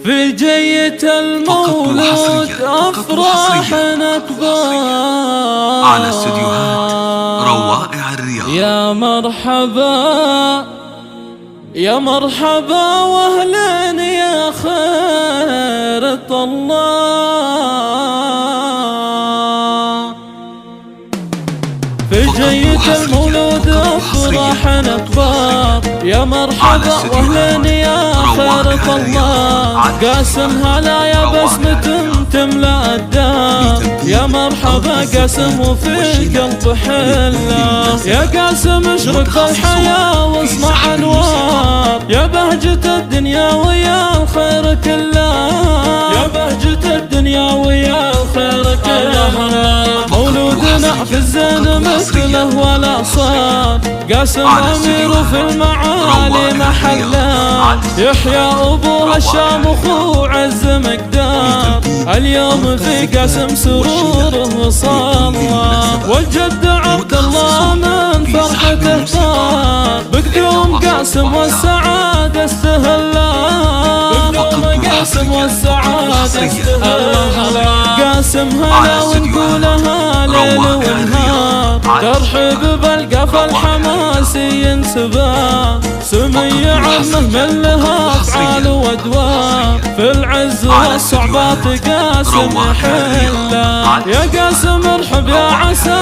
في جية المولود أفراح أكبر على استديوهات روائع الرياض. يا مرحبا يا مرحبا واهلا يا خير الله. في جية المولود أفراح أكبر يا مرحبا واهلا يا خير الله. قاسم هلا يا بسمة تملأ الدار، يا مرحبا قاسم وفي قلب حله. يا قاسم اشرق بالحياة واصنع انوار، يا بهجة الدنيا ويا الخير كله، يا بهجة الدنيا ويا الخير كله. مولودنا في الزين مثله ولا صار، قاسم امير في المعالي محله. يحيى ابو هشام اخو عز مقدار، اليوم في قاسم سروره وصلى. والجد عبد الله من فرحته طار، بقدوم قاسم والسعادة استهلا، بقدوم قاسم والسعادة استهلا. قاسم هلا ونقولها ليل ونهار، ترحب بالقفا الحماسي ينسبه. سمي عمه من لها افعال وادوار، في العز والصعبات قاسم يحله. يا قاسم ارحب يا عسى